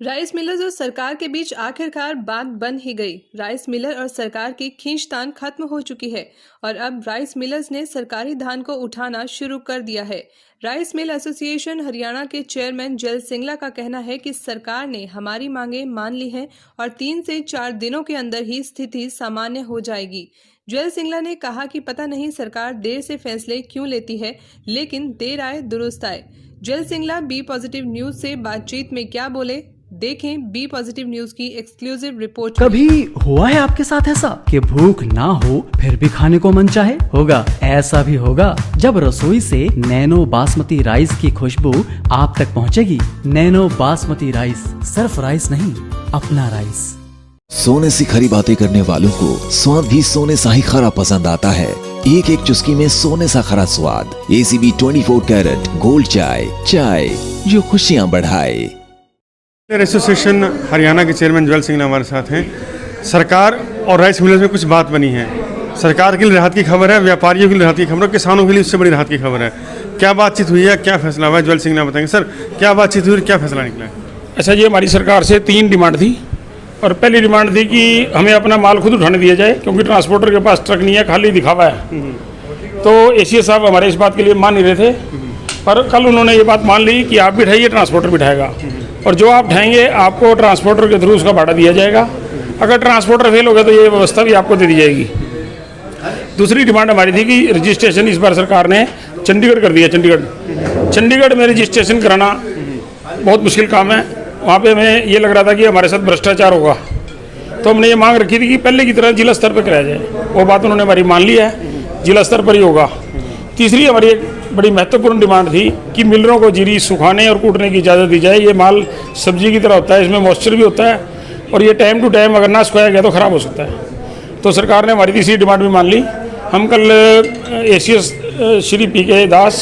Rice millers और सरकार के बीच आखिरकार बात बन ही गई। राइस मिलर और सरकार की खींचतान खत्म हो चुकी है और अब राइस मिलर्स ने सरकारी धान को उठाना शुरू कर दिया है। राइस मिल एसोसिएशन हरियाणा के चेयरमैन जल सिंगला का कहना है कि सरकार ने हमारी मांगे मान ली हैं और 3 से 4 दिनों के अंदर ही स्थिति सामान्य हो जाएगी। जल सिंगला ने कहा कि पता नहीं सरकार देर से फैसले क्यों लेती है, लेकिन देर आए दुरुस्त आए। जल सिंगला बी पॉजिटिव न्यूज से बातचीत में क्या बोले, देखें बी पॉजिटिव न्यूज की एक्सक्लूसिव रिपोर्ट। कभी हुआ है आपके साथ ऐसा कि भूख ना हो फिर भी खाने को मन चाहे? होगा, ऐसा भी होगा जब रसोई से नैनो बासमती राइस की खुशबू आप तक पहुंचेगी। नैनो बासमती राइस सिर्फ राइस नहीं, अपना राइस। सोने से खरी बातें करने वालों को स्वाद भी सोने सा ही खरा पसंद आता है। एक एक चुस्की में सोने सा खरा स्वाद। ACB 24 कैरेट गोल्ड चाय, चाय जो खुशियाँ बढ़ाए। एसोसिएशन हरियाणा के चेयरमैन जल सिंगला हमारे साथ हैं। सरकार और राइस मिलर्स में कुछ बात बनी है। सरकार के लिए राहत की खबर है, व्यापारियों के लिए राहत की खबर है, किसानों के लिए उससे बड़ी राहत की खबर है। क्या बातचीत हुई है, क्या फैसला हुआ है, जल सिंगला बताएंगे। सर, क्या बातचीत हुई और क्या फैसला निकला है? अच्छा जी, हमारी सरकार से 3 डिमांड थी और पहली डिमांड थी कि हमें अपना माल खुद उठाने दिया जाए, क्योंकि ट्रांसपोर्टर के पास ट्रक नहीं है, खाली दिखावा है। तो ACS साहब हमारे इस बात के लिए मान नहीं रहे थे, पर कल उन्होंने ये बात मान ली कि आप भी उठाइए, ट्रांसपोर्टर भी उठाएगा और जो आप उठाएंगे आपको ट्रांसपोर्टर के थ्रू उसका भाड़ा दिया जाएगा। अगर ट्रांसपोर्टर फेल हो गया तो ये व्यवस्था भी आपको दे दी जाएगी। दूसरी डिमांड हमारी थी कि रजिस्ट्रेशन इस बार सरकार ने चंडीगढ़ कर दिया। चंडीगढ़ में रजिस्ट्रेशन कराना बहुत मुश्किल काम है। वहाँ पे हमें ये लग रहा था कि हमारे साथ भ्रष्टाचार होगा, तो हमने ये मांग रखी थी कि पहले की तरह जिला स्तर पर कराया जाए। वो बात उन्होंने हमारी मान ली है, जिला स्तर पर ही होगा। तीसरी हमारी एक बड़ी महत्वपूर्ण डिमांड थी कि मिलरों को जीरी सुखाने और कूटने की इजाज़त दी जाए। ये माल सब्जी की तरह होता है, इसमें मॉइस्चर भी होता है और ये टाइम टू टाइम अगर ना सुखाया गया तो ख़राब हो सकता है। तो सरकार ने हमारी तीसरी डिमांड भी मान ली। हम कल ACS श्री PK दास,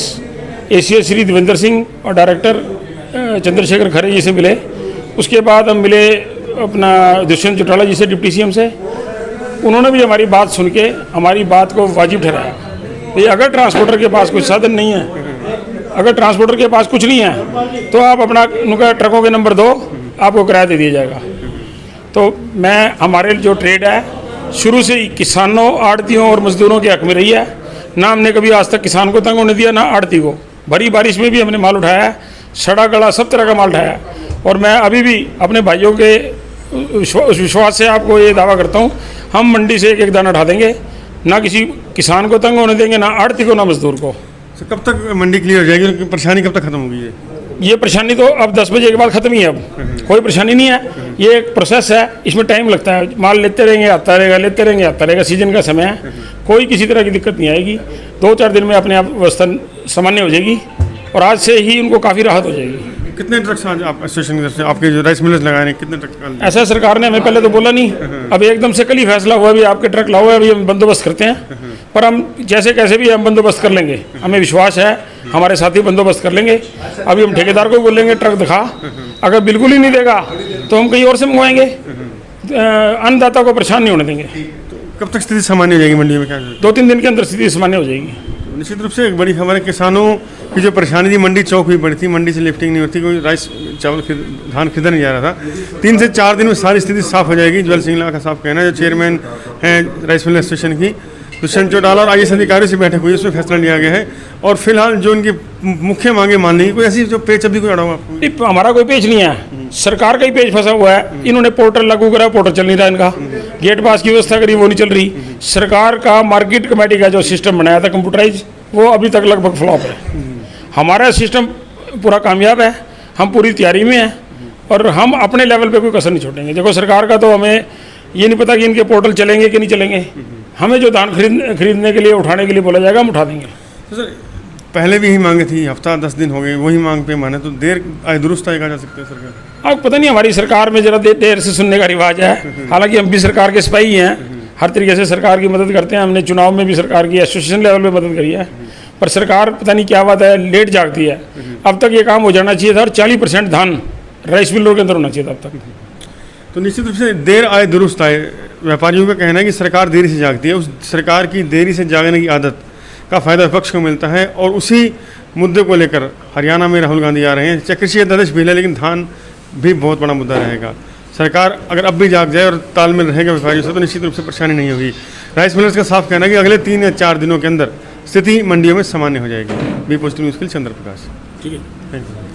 ACS श्री देवेंद्र सिंह और डायरेक्टर चंद्रशेखर खरे जी से मिले। उसके बाद हम मिले अपना दुष्यंत चौटाला जी से, डिप्टी CM से। उन्होंने भी हमारी बात सुन के हमारी बात को वाजिब ठहराया। ये अगर ट्रांसपोर्टर के पास कुछ साधन नहीं है, अगर ट्रांसपोर्टर के पास कुछ नहीं है, तो आप अपना उनका ट्रकों के नंबर दो, आपको किराया दे दिया जाएगा। तो मैं हमारे जो ट्रेड है शुरू से ही किसानों, आड़तियों और मजदूरों के हक में रही है। ना हमने कभी आज तक किसान को तंग होने दिया, ना आड़ती को। भरी बारिश में भी हमने माल उठाया है, सड़ा गला सब तरह का माल उठाया है। और मैं अभी भी अपने भाइयों के विश्वास से आपको ये दावा करता हूँ, हम मंडी से एक एक दाना उठा देंगे। ना किसी किसान को तंग होने देंगे, ना आड़ती को, ना मजदूर को। तो कब तक मंडी क्लियर हो जाएगी? परेशानी कब तक खत्म होगी? ये परेशानी तो अब 10 बजे के बाद खत्म ही है। अब कोई परेशानी नहीं है। ये एक प्रोसेस है, इसमें टाइम लगता है। माल लेते रहेंगे, आता रहेगा, लेते रहेंगे, आता रहेगा। सीजन का समय है, कोई किसी तरह की दिक्कत नहीं आएगी। 2-4 दिन में अपने आप व्यवस्था सामान्य हो जाएगी और आज से ही उनको काफ़ी राहत हो जाएगी। कितने ट्रक्स आज आप एसोसिएशन की तरफ से आपके जो राइस मिलर्स लगाए हैं, कितने ट्रक? ऐसा सरकार ने हमें पहले तो बोला नहीं, अब एकदम से कल ही फैसला हुआ भी आपके ट्रक लाओ, अभी हम बंदोबस्त करते हैं। पर हम जैसे कैसे भी हम बंदोबस्त कर लेंगे, हमें विश्वास है हमारे साथी बंदोबस्त कर लेंगे। अभी हम ठेकेदार को बोलेंगे ट्रक दिखा, अगर बिल्कुल ही नहीं देगा तो हम कहीं और से मंगवाएंगे। अन्नदाता को परेशान नहीं होने देंगे। कब तक स्थिति सामान्य हो जाएगी मंडी में? क्या 2-3 दिन के अंदर स्थिति सामान्य हो जाएगी। निश्चित रूप से एक बड़ी खबर है। किसानों की जो परेशानी थी, मंडी चौक हुई पड़ी थी, मंडी से लिफ्टिंग नहीं होती, कोई राइस चावल धान खरीदा नहीं जा रहा था। 3 से 4 दिन में सारी स्थिति साफ हो जाएगी। जल सिंगला का साफ कहना है। जो चेयरमैन हैं राइस मिल एसोसिएशन की, दुष्यंत चौटाला और IAS अधिकारियों से बैठक हुई, उसमें फैसला लिया गया है। और फिलहाल जो उनकी मुख्य मांगे मान ली, कोई ऐसी जो पेच अभी कोई अड़ा हुआ? हमारा कोई पेच नहीं है, सरकार का ही पेच फंसा हुआ है। इन्होंने पोर्टल लागू करा, पोर्टल चल नहीं रहा इनका। गेट पास की व्यवस्था करी, वो नहीं चल रही। सरकार का मार्केट कमेटी का जो सिस्टम बनाया था कंप्यूटराइज, वो अभी तक लगभग फ्लॉप है। हमारा सिस्टम पूरा कामयाब है, हम पूरी तैयारी में हैं और हम अपने लेवल पे कोई कसर नहीं छोड़ेंगे। देखो, सरकार का तो हमें ये नहीं पता कि इनके पोर्टल चलेंगे कि नहीं चलेंगे। हमें जो धान खरीदने के लिए, उठाने के लिए बोला जाएगा, हम उठा देंगे। तो सर, पहले भी यही मांगे थी, हफ्ता 10 दिन हो गए वही मांग पे माने, तो देर आए दुरुस्त आए कहा जा सकता है सरकार? अब पता नहीं, हमारी सरकार में जरा देर से सुनने का रिवाज है। हालांकि हम भी सरकार के सिपाही हैं, हर तरीके से सरकार की मदद करते हैं। हमने चुनाव में भी सरकार की एसोसिएशन लेवल पे मदद करी है, पर सरकार पता नहीं क्या बात है, लेट जागती है। अब तक ये काम हो जाना चाहिए था और 40% धान राइस मिलों के अंदर होना चाहिए था अब तक। तो निश्चित रूप से देर आए दुरुस्त आए। व्यापारियों का कहना है कि सरकार देरी से जागती है। उस सरकार की देरी से जागने की आदत का फायदा विपक्ष को मिलता है और उसी मुद्दे को लेकर हरियाणा में राहुल गांधी आ रहे हैं। कृषि अध्यादेश भी है, लेकिन धान भी बहुत बड़ा मुद्दा रहेगा। सरकार अगर अब भी जाग जाए और तालमेल रहेगा व्यापारियों से तो निश्चित रूप से परेशानी नहीं होगी। राइस मिलर्स का साफ कहना है कि अगले 3 या 4 दिनों के अंदर स्थिति मंडियों में सामान्य हो जाएगी। बी पॉजिटिव न्यूज़ के लिए चंद्र प्रकाश। ठीक है। Thank you.